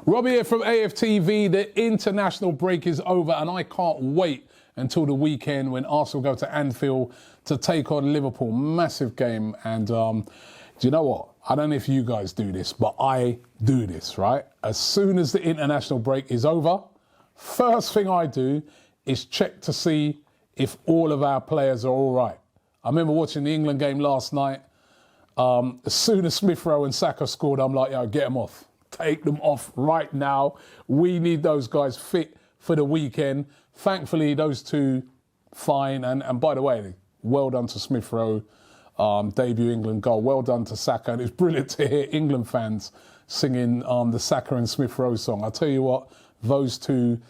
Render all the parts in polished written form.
Robbie here from AFTV. The international break is over and I can't wait until the weekend when Arsenal go to Anfield to take on Liverpool. Massive game. And do you know what? I don't know if you guys do this, but I do this, right? As soon as the international break is over, first thing I do is check to see if all of our players are all right. I remember watching the England game last night. As soon as Smith Rowe and Saka scored, I'm like, yo, get them off. Take them off right now. We need those guys fit for the weekend. Thankfully, those two fine. And by the way, well done to Smith Rowe, debut England goal. Well done to Saka. And it's brilliant to hear England fans singing the Saka and Smith Rowe song. I'll tell you what, those two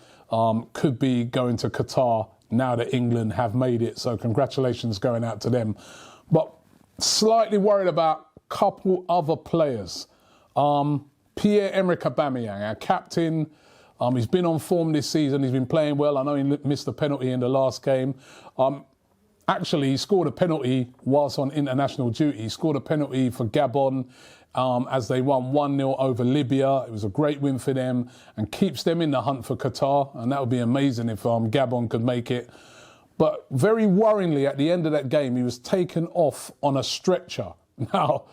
could be going to Qatar now that England have made it. So congratulations going out to them. But slightly worried about a couple other players. Pierre-Emerick Aubameyang, our captain, he's been on form this season. He's been playing well. I know he missed a penalty in the last game. Actually, he scored a penalty whilst on international duty. He scored a penalty for Gabon as they won 1-0 over Libya. It was a great win for them and keeps them in the hunt for Qatar. And that would be amazing if Gabon could make it. But very worryingly, at the end of that game, he was taken off on a stretcher. Now,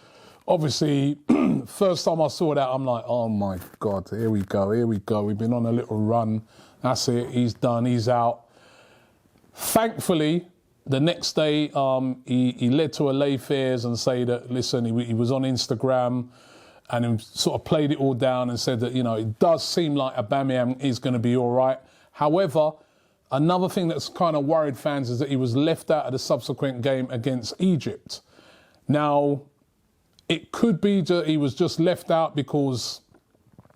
obviously, first time I saw that, I'm like, oh my God, here we go, here we go. We've been on a little run. That's it, he's done, he's out. Thankfully, the next day, he led to a lay fares and say that, listen, he was on Instagram and he sort of played it all down and said that, you know, it does seem like Aubameyang is going to be all right. However, another thing that's kind of worried fans is that he was left out of the subsequent game against Egypt. Now, it could be that he was just left out because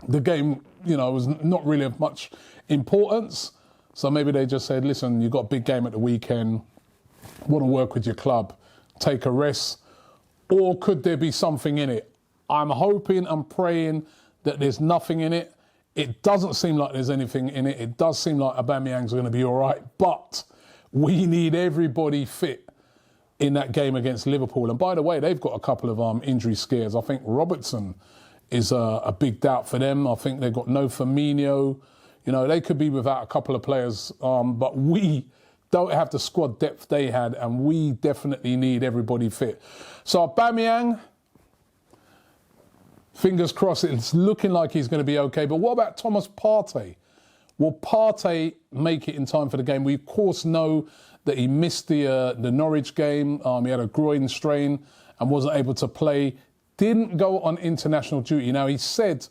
the game, you know, was not really of much importance. So maybe they just said, listen, you've got a big game at the weekend, want to work with your club, take a rest. Or could there be something in it? I'm hoping and praying that there's nothing in it. It doesn't seem like there's anything in it. It does seem like Aubameyang's going to be all right. But we need everybody fit in that game against Liverpool. And by the way, they've got a couple of injury scares. I think Robertson is a big doubt for them. I think they've got no Firmino. You know, they could be without a couple of players, but we don't have the squad depth they had, and we definitely need everybody fit. So Aubameyang, fingers crossed, it's looking like he's going to be okay. But what about Thomas Partey? Will Partey make it in time for the game? We, of course, know that he missed the Norwich game. He had a groin strain and wasn't able to play. Didn't go on international duty. Now, he said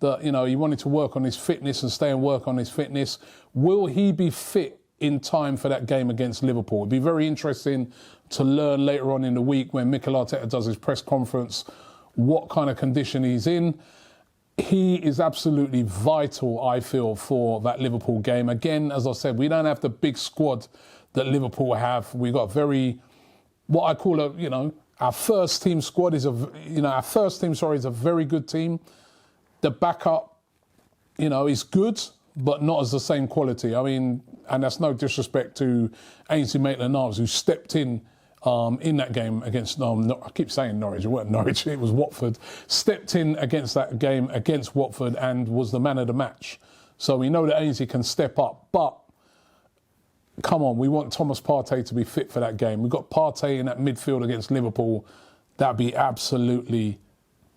that, you know, he wanted to work on his fitness and stay and work on his fitness. Will he be fit in time for that game against Liverpool? It'd be very interesting to learn later on in the week when Mikel Arteta does his press conference what kind of condition he's in. He is absolutely vital, I feel, for that Liverpool game. Again, as I said, we don't have the big squad that Liverpool have. We've got what I call our first team squad is our first team, is a very good team. The backup, is good, but not as the same quality. I mean, and that's no disrespect to Ainsley Maitland-Niles, who stepped in that game against, I keep saying Norwich, it wasn't Norwich, it was Watford, stepped in against that game against Watford and was the man of the match. So we know that Ainsley can step up, but come on, we want Thomas Partey to be fit for that game. We've got Partey in that midfield against Liverpool. That'd be absolutely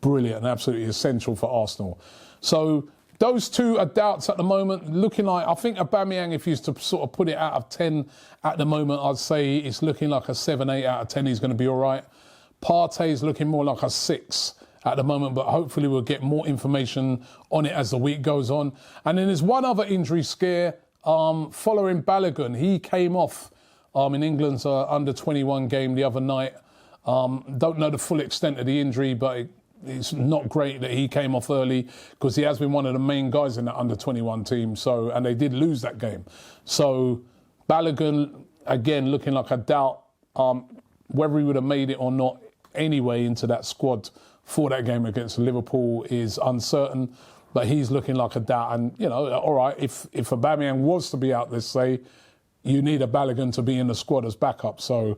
brilliant and absolutely essential for Arsenal. So those two are doubts at the moment. Looking like, I think Aubameyang, if you used to sort of put it out of 10 at the moment, I'd say it's looking like a 7, 8 out of 10. He's going to be all right. Partey's looking more like a 6 at the moment, but hopefully we'll get more information on it as the week goes on. And then there's one other injury scare following Balogun. He came off in England's under-21 game the other night. Don't know the full extent of the injury, but it's not great that he came off early because he has been one of the main guys in the under-21 team. So, and they did lose that game. So Balogun, again, looking like a doubt whether he would have made it or not anyway into that squad for that game against Liverpool is uncertain. But he's looking like a doubt. And, all right, if Aubameyang was to be out, let's say, you need a Balogun to be in the squad as backup. So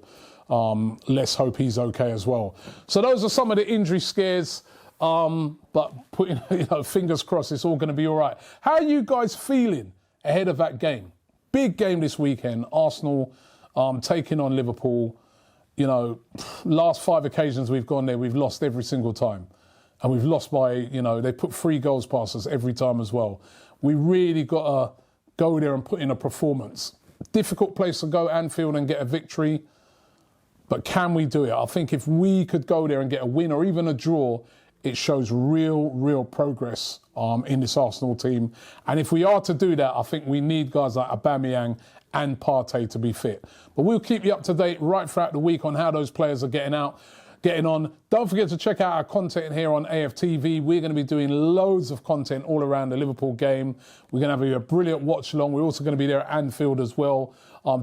let's hope he's okay as well. So those are some of the injury scares. But putting, fingers crossed, it's all going to be all right. How are you guys feeling ahead of that game? Big game this weekend. Arsenal taking on Liverpool. Last 5 occasions we've gone there, we've lost every single time. And we've lost by, they put 3 goals past us every time as well. We really got to go there and put in a performance. Difficult place to go, Anfield, and get a victory. But can we do it? I think if we could go there and get a win or even a draw, it shows real progress in this Arsenal team. And if we are to do that, I think we need guys like Aubameyang and Partey to be fit. But we'll keep you up to date right throughout the week on how those players are getting on. Don't forget to check out our content here on AFTV. We're going to be doing loads of content all around the Liverpool game. We're going to have a brilliant watch along. We're also going to be there at Anfield as well,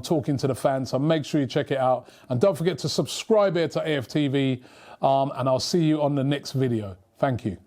talking to the fans. So make sure you check it out. And don't forget to subscribe here to AFTV. And I'll see you on the next video. Thank you.